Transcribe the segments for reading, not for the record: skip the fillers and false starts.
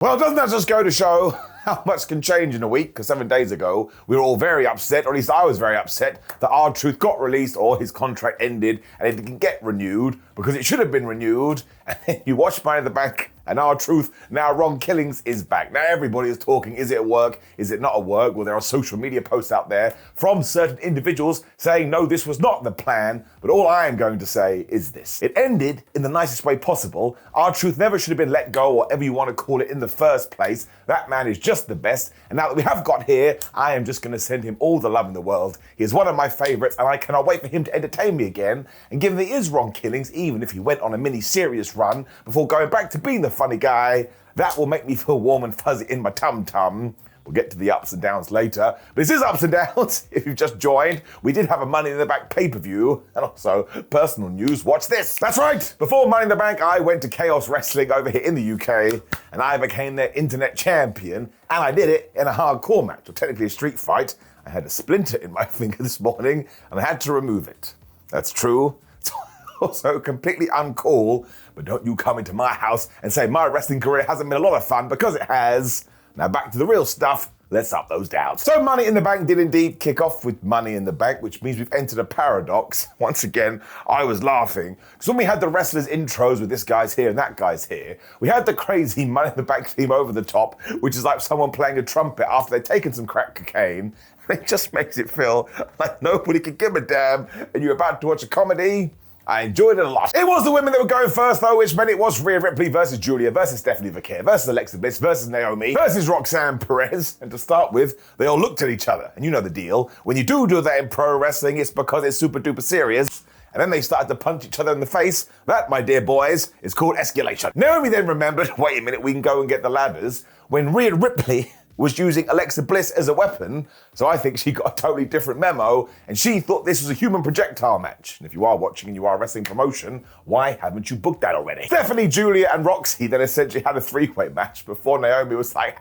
Well, doesn't that just go to show how much can change in a week? Because 7 days ago, we were all very upset, or at least I was very upset, that R-Truth got released or his contract ended and it didn't get renewed because it should have been renewed. And then you watch Money in the Bank and R-Truth, now Ron Killings is back. Now everybody is talking, is it a work? Is it not a work? Well, there are social media posts out there from certain individuals saying, no, this was not the plan. But all I am going to say is this. It ended in the nicest way possible. R-Truth never should have been let go, or whatever you want to call it, in the first place. That man is just the best. And now that we have got here, I am just going to send him all the love in the world. He is one of my favorites, and I cannot wait for him to entertain me again. And given he is Ron Killings, even if he went on a mini-serious run before going back to being the funny guy, that will make me feel warm and fuzzy in my tum-tum. We'll get to the ups and downs later. But this is ups and downs. If you've just joined, we did have a Money in the Bank pay-per-view, and also personal news. Watch this. That's right. Before Money in the Bank, I went to Chaos Wrestling over here in the UK, and I became their internet champion, and I did it in a hardcore match, or technically a street fight. I had a splinter in my finger this morning, and I had to remove it. That's true. It's also completely uncool, but don't you come into my house and say my wrestling career hasn't been a lot of fun, because it has. Now back to the real stuff. Let's up those downs. So Money in the Bank did indeed kick off with Money in the Bank, which means we've entered a paradox. Once again, I was laughing, because when we had the wrestlers' intros with this guy's here and that guy's here, we had the crazy Money in the Bank theme over the top, which is like someone playing a trumpet after they've taken some crack cocaine. It just makes it feel like nobody can give a damn, and you're about to watch a comedy. I enjoyed it a lot. It was the women that were going first, though, which meant it was Rhea Ripley versus Guilia versus Stephanie Vacquer versus Alexa Bliss versus Naomi versus Roxanne Perez. And to start with, they all looked at each other. And you know the deal. When you do that in pro wrestling, it's because it's super duper serious. And then they started to punch each other in the face. That, my dear boys, is called escalation. Naomi then remembered, wait a minute, we can go and get the ladders, when Rhea Ripley was using Alexa Bliss as a weapon, so I think she got a totally different memo, and she thought this was a human projectile match. And if you are watching and you are a wrestling promotion, why haven't you booked that already? Stephanie, Julia, and Roxy then essentially had a three-way match before Naomi was like,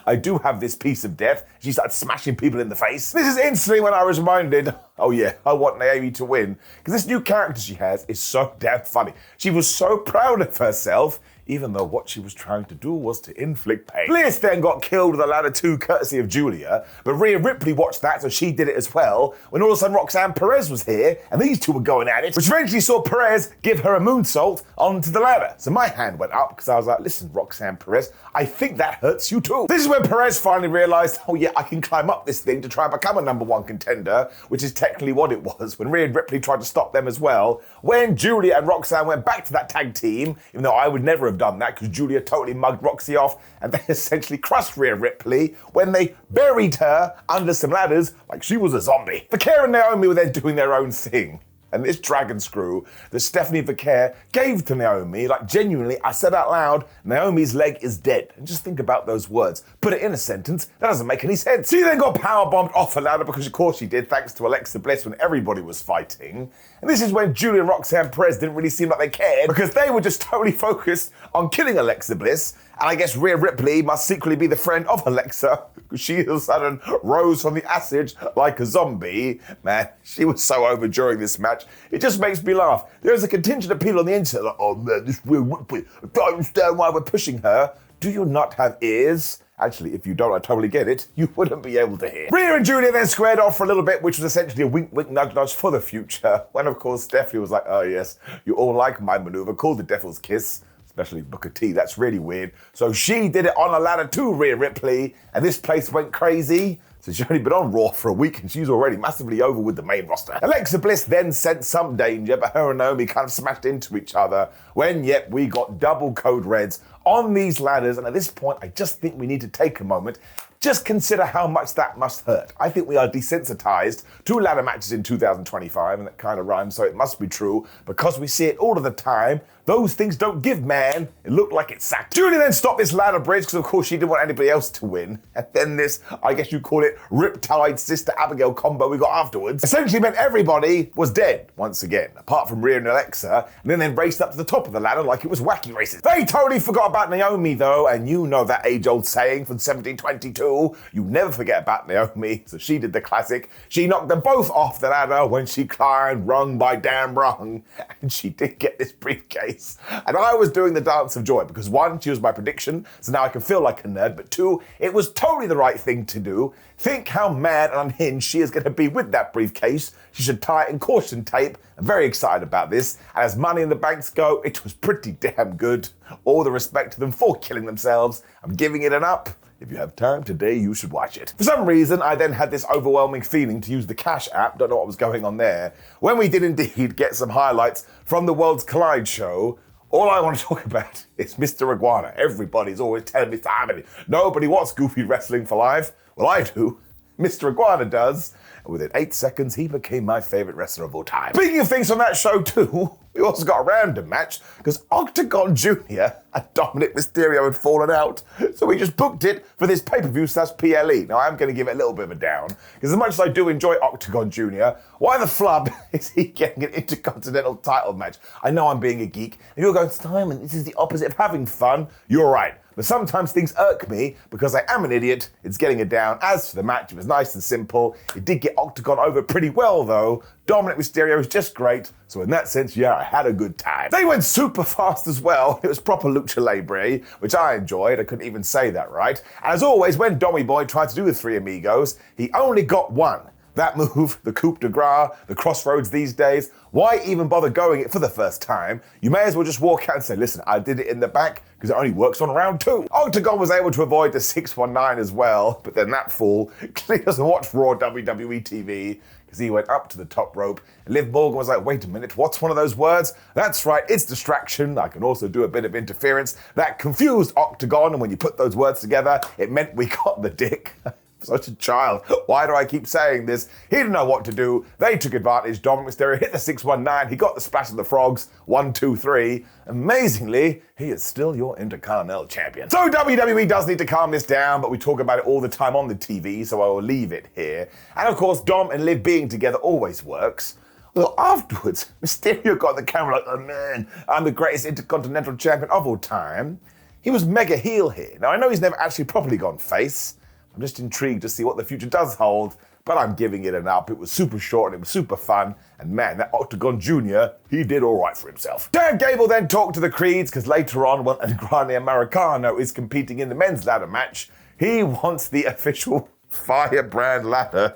I do have this piece of death. She started smashing people in the face. This is instantly when I was reminded, oh yeah, I want Naomi to win, because this new character she has is so damn funny. She was so proud of herself, even though what she was trying to do was to inflict pain. Bliss then got killed with a ladder too, courtesy of Julia, but Rhea Ripley watched that, so she did it as well, when all of a sudden Roxanne Perez was here, and these two were going at it, which eventually saw Perez give her a moonsault onto the ladder. So my hand went up, because I was like, listen, Roxanne Perez, I think that hurts you too. This is when Perez finally realized, oh yeah, I can climb up this thing to try and become a #1 contender, which is technically what it was, when Rhea Ripley tried to stop them as well. When Julia and Roxanne went back to that tag team, even though I would never have done that, because Julia totally mugged Roxy off, and they essentially crushed Rhea Ripley when they buried her under some ladders like she was a zombie. Vacquer and Naomi were then doing their own thing. And this dragon screw that Stephanie Vacquer gave to Naomi, like genuinely, I said out loud, Naomi's leg is dead. And just think about those words. Put it in a sentence, that doesn't make any sense. She then got powerbombed off a ladder, because of course she did, thanks to Alexa Bliss when everybody was fighting. And this is when Julia and Roxanne Perez didn't really seem like they cared, because they were just totally focused on killing Alexa Bliss. And I guess Rhea Ripley must secretly be the friend of Alexa, because she all of a sudden rose from the acid like a zombie. Man, she was so over during this match. It just makes me laugh. There's a contingent of people on the internet like, oh man, this Rhea Ripley, I don't understand why we're pushing her. Do you not have ears? Actually, if you don't, I totally get it. You wouldn't be able to hear. Rhea and Julia then squared off for a little bit, which was essentially a wink, wink, nudge, nudge for the future. When, of course, Stephanie was like, oh yes, you all like my maneuver called the Devil's Kiss. Especially Booker T, that's really weird. So she did it on a ladder too, Rhea Ripley, and this place went crazy. So she's only been on Raw for a week and she's already massively over with the main roster. Alexa Bliss then sensed some danger, but her and Naomi kind of smashed into each other when, yep, we got double code reds on these ladders. And at this point, I just think we need to take a moment. Just consider how much that must hurt. I think we are desensitized to ladder matches in 2025, and that kind of rhymes, so it must be true, because we see it all of the time. Those things don't give, man. It looked like it sacked. Julia then stopped this ladder bridge, because of course she didn't want anybody else to win. And then this, I guess you call it, Riptide Sister Abigail combo we got afterwards, essentially meant everybody was dead once again, apart from Rhea and Alexa, and then raced up to the top of the ladder like it was wacky races. They totally forgot about Naomi, though, and you know that age-old saying from 1722, you never forget about Naomi, so she did the classic. She knocked them both off the ladder when she climbed rung by damn rung, and she did get this briefcase. And I was doing the dance of joy, because one, she was my prediction, so now I can feel like a nerd, but two, it was totally the right thing to do. Think how mad and unhinged she is going to be with that briefcase. She should tie it in caution tape. I'm very excited about this. And as Money in the Banks go, it was pretty damn good. All the respect to them for killing themselves. I'm giving it an up. If you have time today, you should watch it. For some reason, I then had this overwhelming feeling to use the Cash app. Don't know what was going on there. When we did indeed get some highlights from the Worlds Collide show, all I want to talk about is Mr. Iguana. Everybody's always telling me, Simon, nobody wants Goofy Wrestling for Life. Well, I do. Mr. Iguana does. And within 8 seconds, he became my favorite wrestler of all time. Speaking of things from that show too, we also got a random match because Octagon Jr. and Dominik Mysterio had fallen out. So we just booked it for this pay-per-view /PLE. Now, I'm going to give it a little bit of a down because as much as I do enjoy Octagon Jr., why the flub is he getting an Intercontinental title match? I know I'm being a geek. And you're going, Simon, this is the opposite of having fun. You're right. But sometimes things irk me because I am an idiot. It's getting it down. As for the match, it was nice and simple. It did get Octagon over pretty well, though. Dominik Mysterio was just great. So in that sense, yeah, I had a good time. They went super fast as well. It was proper lucha libre, which I enjoyed. I couldn't even say that right. And as always, when Dommy Boy tried to do the Three Amigos, he only got one. That move, the coup de grace, the crossroads these days, why even bother going it for the first time? You may as well just walk out and say, listen, I did it in the back because it only works on round 2. Octagon was able to avoid the 619 as well, but then that fool clearly doesn't watch Raw WWE TV because he went up to the top rope and Liv Morgan was like, wait a minute, what's one of those words? That's right, it's distraction. I can also do a bit of interference. That confused Octagon, and when you put those words together, it meant we got the dick. Such a child. Why do I keep saying this? He didn't know what to do. They took advantage. Dominik Mysterio hit the 619. He got the splash of the frogs. 1, 2, 3. Amazingly, he is still your Intercontinental champion. So WWE does need to calm this down, but we talk about it all the time on the TV, so I will leave it here. And of course, Dom and Liv being together always works. Well, afterwards, Mysterio got the camera like, oh man, I'm the greatest Intercontinental champion of all time. He was mega heel here. Now, I know he's never actually properly gone face. I'm just intrigued to see what the future does hold, but I'm giving it an up. It was super short and it was super fun, and man, that Octagon Jr., he did all right for himself. Dan Gable then talked to the Creeds, because later on, when Grande Americano is competing in the men's ladder match, he wants the official Firebrand ladder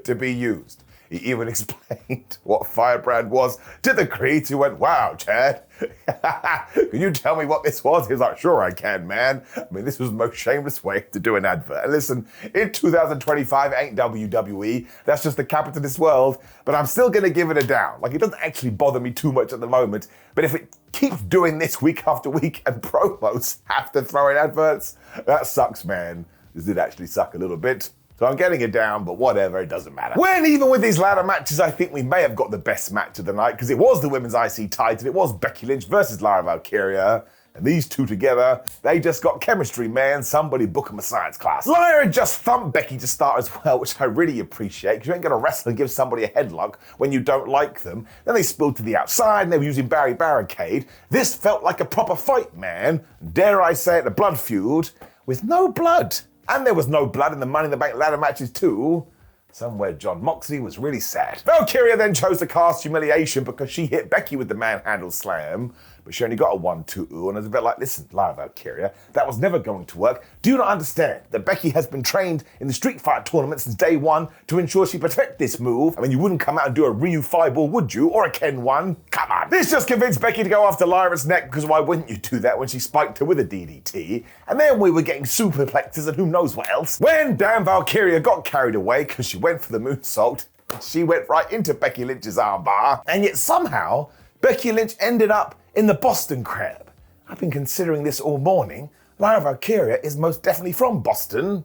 to be used. He even explained what Firebrand was to the Creeds, who went, wow, Chad, can you tell me what this was? He was like, sure I can, man. I mean, this was the most shameless way to do an advert. And listen, in 2025, it ain't WWE. That's just the capitalist world. But I'm still going to give it a down. Like, it doesn't actually bother me too much at the moment. But if it keeps doing this week after week and promos have to throw in adverts, that sucks, man. This did actually suck a little bit. So I'm getting it down, but whatever, it doesn't matter. When even with these ladder matches, I think we may have got the best match of the night, because it was the women's IC title. It was Becky Lynch versus Lyra Valkyria. And these two together, they just got chemistry, man. Somebody book them a science class. Lyra just thumped Becky to start as well, which I really appreciate, because you ain't gonna wrestle and give somebody a headlock when you don't like them. Then they spilled to the outside, and they were using Barry Barricade. This felt like a proper fight, man. Dare I say it, a blood feud with no blood. And there was no blood in the Money in the Bank ladder matches too. Somewhere John Moxley was really sad. Valkyria then chose to cast Humiliation because she hit Becky with the manhandle slam, but she only got a 1-2, and it was a bit like, listen, Lyra Valkyria, that was never going to work. Do you not understand that Becky has been trained in the Street Fighter tournament since day one to ensure she protect this move? I mean, you wouldn't come out and do a Ryu fireball, would you? Or a Ken 1? Come on. This just convinced Becky to go after Lyra's neck, because why wouldn't you do that when she spiked her with a DDT? And then we were getting superplexes and who knows what else. When damn Valkyria got carried away because she went for the moonsault, she went right into Becky Lynch's armbar, and yet somehow Becky Lynch ended up in the Boston Crab. I've been considering this all morning. Lyra Valkyria is most definitely from Boston,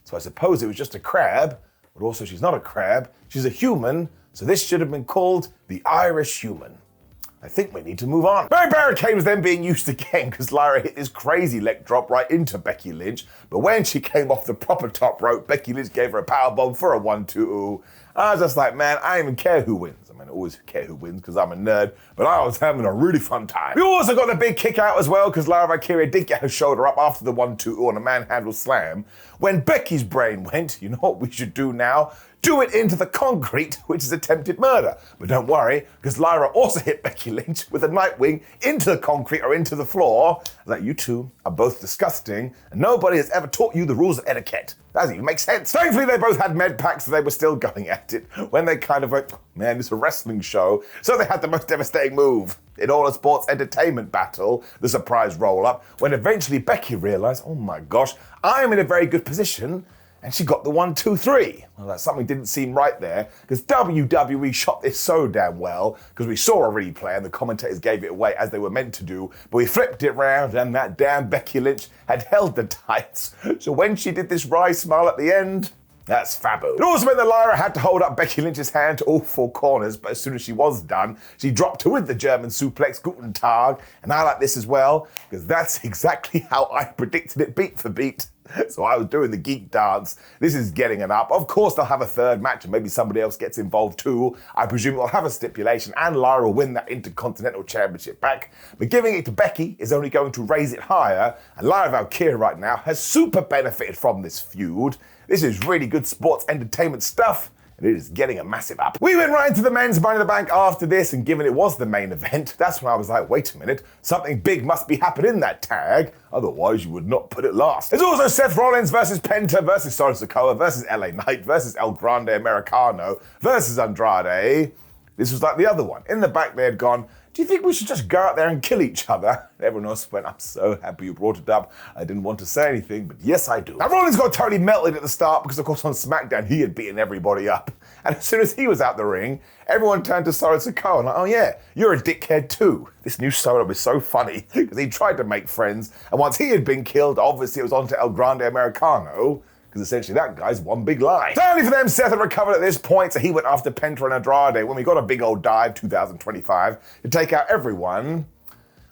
so I suppose it was just a crab, but also she's not a crab, she's a human, so this should have been called the Irish Human. I think we need to move on. Barry Barricade was then being used again because Lyra hit this crazy leg drop right into Becky Lynch, but when she came off the proper top rope, Becky Lynch gave her a powerbomb for a 1-2. I was just like, man, I don't even care who wins. I'm I always care who wins because I'm a nerd, but I was having a really fun time. We also got a big kick out as well because Lyra Valkyria did get her shoulder up after the 1-2 on a manhandle slam. When Becky's brain went, you know what we should do now? Do it into the concrete, which is attempted murder. But don't worry, because Lyra also hit Becky Lynch with a Nightwing into the concrete or into the floor. Like, you two are both disgusting, and nobody has ever taught you the rules of etiquette. That doesn't even make sense. Thankfully, they both had med packs, so they were still going at it when they kind of went, man, it's a wrestling show. So they had the most devastating move in all a sports entertainment battle, the surprise roll-up, when eventually Becky realized, oh my gosh, I'm in a very good position. And she got the 1-2-3. Well, that something didn't seem right there, because WWE shot this so damn well, because we saw a replay and the commentators gave it away as they were meant to do, but we flipped it round and that damn Becky Lynch had held the tights. So when she did this wry smile at the end, that's fabulous. It also meant that Lyra had to hold up Becky Lynch's hand to all four corners, but as soon as she was done, she dropped her with the German suplex, Guten Tag, and I like this as well, because that's exactly how I predicted it beat for beat. So I was doing the geek dance. This is getting it up. Of course, they'll have a third match and maybe somebody else gets involved too. I presume they'll have a stipulation and Lyra will win that Intercontinental Championship back. But giving it to Becky is only going to raise it higher. And Lyra Valkyria right now has super benefited from this feud. This is really good sports entertainment stuff. And it is getting a massive up. We went right into the men's Money in the Bank after this, and given it was the main event, that's when I was like, wait a minute, something big must be happening in that tag, otherwise you would not put it last. There's also Seth Rollins versus Penta versus Solo Sikoa versus LA Knight versus El Grande Americano versus Andrade. This was like the other one. In the back they had gone, do you think we should just go out there and kill each other? Everyone else went, I'm so happy you brought it up. I didn't want to say anything, but yes, I do. Now, Rollins got totally melted at the start because, of course, on SmackDown, he had beaten everybody up. And as soon as he was out the ring, everyone turned to Solo Sikoa and like, oh yeah, you're a dickhead too. This new Solo is so funny because he tried to make friends. And once he had been killed, obviously it was on to El Grande Americano. Because essentially that guy's one big lie. Sadly for them, Seth had recovered at this point, so he went after Penta and Andrade when we got a big old dive, 2025, to take out everyone.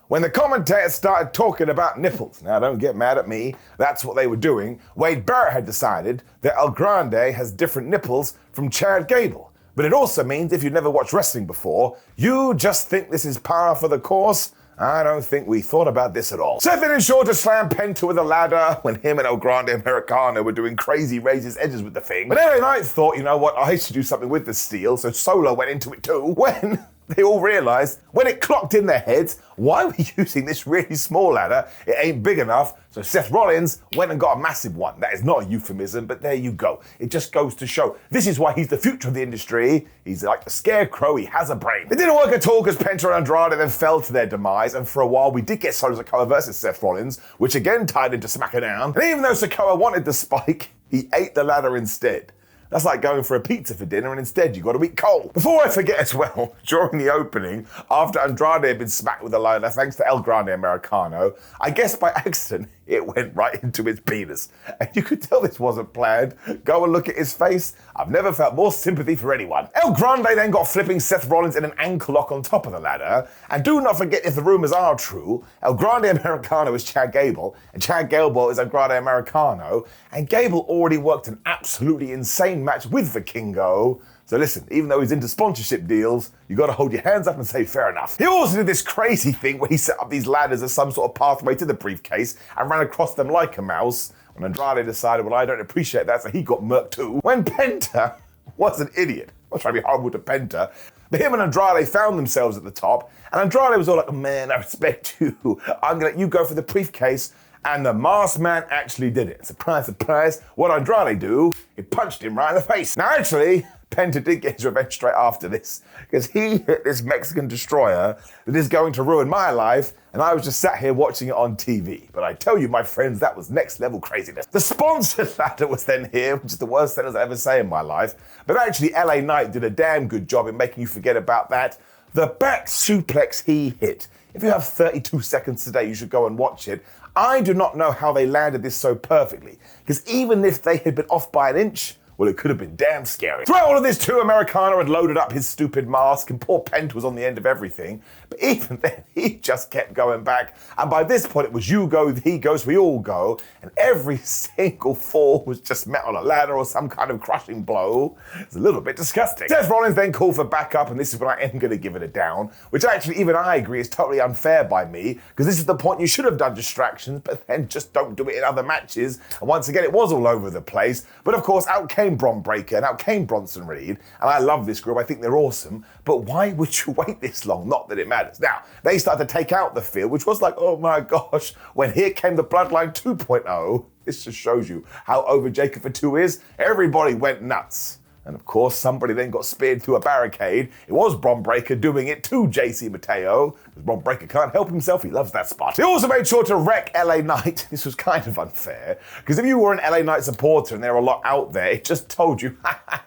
When the commentators started talking about nipples, now don't get mad at me, that's what they were doing. Wade Barrett had decided that El Grande has different nipples from Chad Gable. But it also means if you've never watched wrestling before, you just think this is par for the course. I don't think we thought about this at all. Seth ensured to slam Penta with a ladder when him and El Grande Americano were doing crazy raises edges with the thing. But LA Knight thought, you know what, I should do something with the steel, so Solo went into it too. When they all realized, when it clocked in their heads, why are we using this really small ladder? It ain't big enough. So Seth Rollins went and got a massive one. That is not a euphemism, but there you go. It just goes to show, this is why he's the future of the industry. He's like a scarecrow, he has a brain. It didn't work at all because Penta and Andrade then fell to their demise, and for a while we did get Solo Sikoa versus Seth Rollins, which again tied into SmackDown. And even though Sikoa wanted the spike, he ate the ladder instead. That's like going for a pizza for dinner and instead you got to eat coal. Before I forget as well, during the opening, after Andrade had been smacked with a ladder thanks to El Grande Americano, I guess by accident, it went right into his penis. And you could tell this wasn't planned. Go and look at his face. I've never felt more sympathy for anyone. El Grande then got flipping Seth Rollins in an ankle lock on top of the ladder. And do not forget, if the rumors are true, El Grande Americano is Chad Gable, and Chad Gable is El Grande Americano, and Gable already worked an absolutely insane match with Vikingo. So listen, even though he's into sponsorship deals, you gotta hold your hands up and say fair enough. He also did this crazy thing where he set up these ladders as some sort of pathway to the briefcase and ran across them like a mouse. When Andrade decided, well, I don't appreciate that, so he got murked too. When Penta was an idiot, I'm not trying to be horrible to Penta, but him and Andrade found themselves at the top, and Andrade was all like, oh, man, I respect you. I'm gonna let you go for the briefcase. And the masked man actually did it. Surprise, surprise. What Andrade do? He punched him right in the face. Now actually, Penta did get his revenge straight after this, because he hit this Mexican destroyer that is going to ruin my life, and I was just sat here watching it on TV. But I tell you, my friends, that was next level craziness. The sponsored ladder was then here, which is the worst sentence I ever say in my life. But actually, LA Knight did a damn good job in making you forget about that. The back suplex he hit. If you have 32 seconds today, you should go and watch it. I do not know how they landed this so perfectly, because even if they had been off by an inch, well, it could have been damn scary. Throughout all of this too, Americano had loaded up his stupid mask and poor Penta was on the end of everything. But even then, he just kept going back. And by this point, it was you go, he goes, we all go. And every single fall was just met on a ladder or some kind of crushing blow. It's a little bit disgusting. Seth Rollins then called for backup, and this is when I am going to give it a down, which actually even I agree is totally unfair by me, because this is the point you should have done distractions, but then just don't do it in other matches. And once again, it was all over the place. But of course, out came Bron Breakker, and out came Bronson Reed, and I love this group, I think they're awesome, but why would you wait this long? Not that it matters. Now, they started to take out the field, which was like, oh my gosh, when here came the Bloodline 2.0, this just shows you how over Jacob for 2 is. Everybody went nuts. And of course, somebody then got speared through a barricade. It was Bron Breakker doing it to JC Mateo, because Bron Breakker can't help himself, he loves that spot. He also made sure to wreck LA Knight. This was kind of unfair, because if you were an LA Knight supporter and there were a lot out there, it just told you,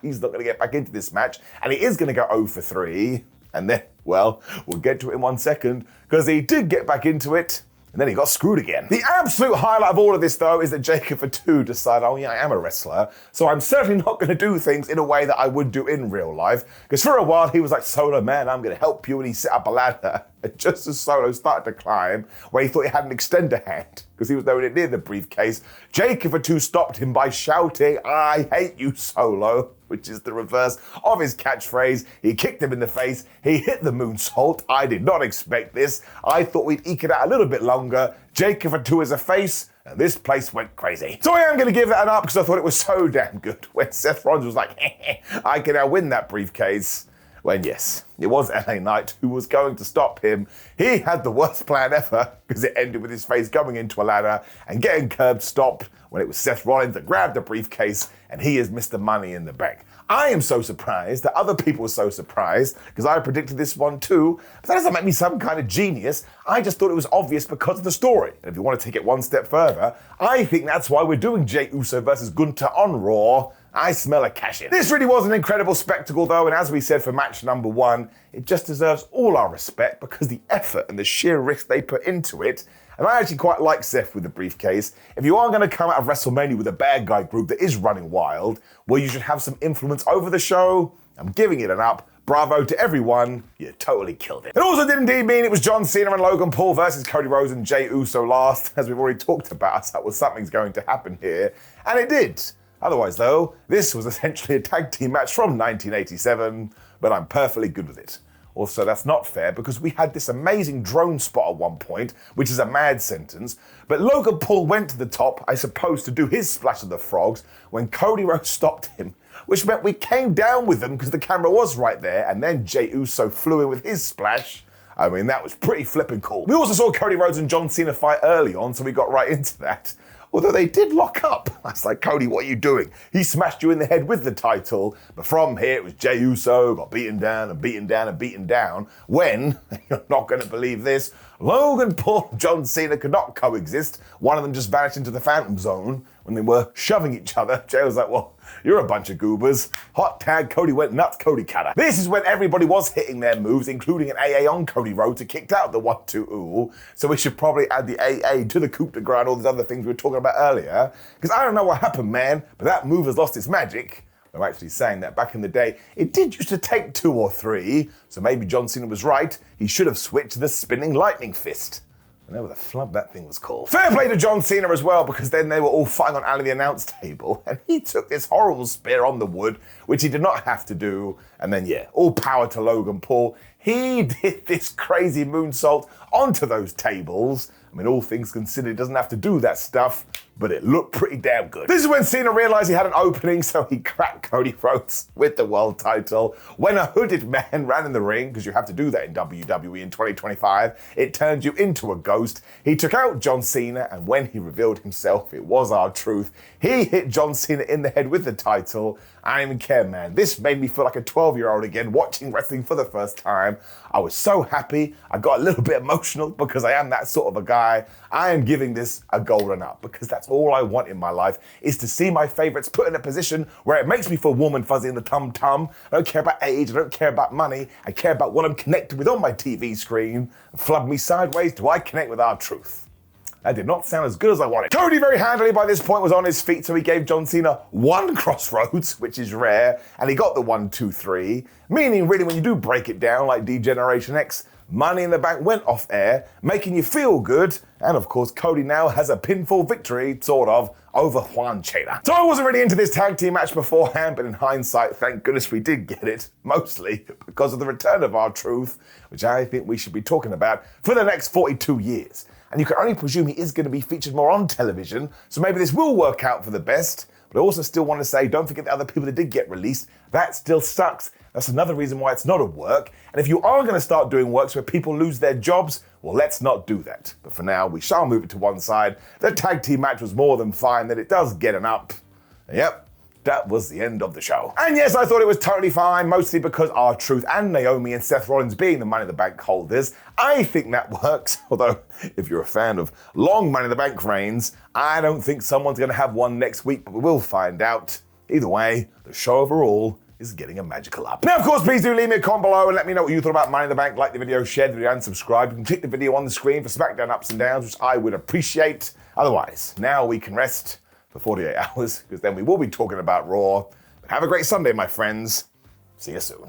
he's not going to get back into this match, and he is going to go 0 for 3. And then, well, we'll get to it in 1 second, because he did get back into it, and then he got screwed again. The absolute highlight of all of this, though, is that Jacob for 2 decided, oh yeah, I am a wrestler, so I'm certainly not going to do things in a way that I would do in real life. Because for a while, he was like, Solo, man, I'm going to help you, and he set up a ladder. And just as Solo started to climb, where he thought he had an extender hand, because he was nowhere near the briefcase, Jacob for 2 stopped him by shouting, I hate you, Solo, which is the reverse of his catchphrase. He kicked him in the face. He hit the moonsault. I did not expect this. I thought we'd eke it out a little bit longer. Jacob for 2 as a face, and this place went crazy. So I am going to give that an up because I thought it was so damn good when Seth Rollins was like, I can now win that briefcase. When yes, it was LA Knight who was going to stop him. He had the worst plan ever because it ended with his face going into a ladder and getting curb stopped when it was Seth Rollins that grabbed the briefcase and he is Mr. Money in the Bank. I am so surprised that other people were so surprised because I predicted this one too, but that doesn't make me some kind of genius. I just thought it was obvious because of the story. And if you want to take it one step further, I think that's why we're doing Jey Uso versus Gunther on Raw. I smell a cash-in. This really was an incredible spectacle though, and as we said for match number 1, it just deserves all our respect because the effort and the sheer risk they put into it. And I actually quite like Seth with the briefcase. If you are going to come out of WrestleMania with a bad guy group that is running wild, well, you should have some influence over the show. I'm giving it an up. Bravo to everyone. You totally killed it. It also did indeed mean it was John Cena and Logan Paul versus Cody Rhodes and Jey Uso last, as we've already talked about. So that was something's going to happen here. And it did. Otherwise, though, this was essentially a tag team match from 1987, but I'm perfectly good with it. Also, that's not fair because we had this amazing drone spot at one point, which is a mad sentence, but Logan Paul went to the top, I suppose, to do his splash of the frogs when Cody Rhodes stopped him, which meant we came down with them because the camera was right there, and then Jey Uso flew in with his splash. I mean, that was pretty flippin' cool. We also saw Cody Rhodes and John Cena fight early on, so we got right into that. Although they did lock up. I was like, Cody, what are you doing? He smashed you in the head with the title. But from here, it was Jey Uso got beaten down and beaten down and beaten down when, you're not going to believe this, Logan Paul and John Cena could not coexist. One of them just vanished into the Phantom Zone when they were shoving each other. Jey was like, well, you're a bunch of goobers. Hot tag, Cody went nuts, Cody cutter. This is when everybody was hitting their moves, including an AA on Cody Rhodes who kicked out the 1-2 ooh. So we should probably add the AA to the coup de grace and all these other things we were talking about earlier. Because I don't know what happened, man, but that move has lost its magic. I'm actually saying that back in the day, it did used to take 2 or 3, so maybe John Cena was right. He should have switched to the spinning lightning fist. I know what the flub that thing was called. Fair play to John Cena as well, because then they were all fighting on out of the announce table, and he took this horrible spear on the wood, which he did not have to do, and then yeah, all power to Logan Paul. He did this crazy moonsault onto those tables. I mean, all things considered, he doesn't have to do that stuff, but it looked pretty damn good. This is when Cena realized he had an opening, so he cracked Cody Rhodes with the world title. When a hooded man ran in the ring, because you have to do that in WWE in 2025, it turned you into a ghost. He took out John Cena, and when he revealed himself, it was R-Truth. He hit John Cena in the head with the title. I don't even care, man. This made me feel like a 12-year-old again, watching wrestling for the first time. I was so happy. I got a little bit emotional because I am that sort of a guy. I am giving this a golden up because that's all I want in my life is to see my favorites put in a position where it makes me feel warm and fuzzy in the tum-tum. I don't care about age. I don't care about money. I care about what I'm connected with on my TV screen. Flub me sideways. Do I connect with R-Truth? That did not sound as good as I wanted. Cody, very handily by this point, was on his feet, so he gave John Cena one crossroads, which is rare, and he got the 1, 2, 3. Meaning, really, when you do break it down like D-Generation X, Money in the Bank went off air, making you feel good, and of course, Cody now has a pinfall victory, sort of, over Juan Cena. So I wasn't really into this tag team match beforehand, but in hindsight, thank goodness we did get it, mostly because of the return of R-Truth, which I think we should be talking about for the next 42 years. And you can only presume he is going to be featured more on television, so maybe this will work out for the best. But I also still want to say, don't forget the other people that did get released. That still sucks. That's another reason why it's not a work. And if you are going to start doing works where people lose their jobs, well, let's not do that. But for now, we shall move it to one side. The tag team match was more than fine, that it does get an up. Yep. That was the end of the show. And yes, I thought it was totally fine, mostly because R-Truth and Naomi and Seth Rollins being the Money in the Bank holders. I think that works, although if you're a fan of long Money in the Bank reigns, I don't think someone's going to have one next week, but we will find out. Either way, the show overall is getting a magical up. Now, of course, please do leave me a comment below and let me know what you thought about Money in the Bank. Like the video, share the video, and subscribe. You can click the video on the screen for SmackDown ups and downs, which I would appreciate. Otherwise, now we can rest for 48 hours, because then we will be talking about Raw. But have a great Sunday, my friends. See you soon.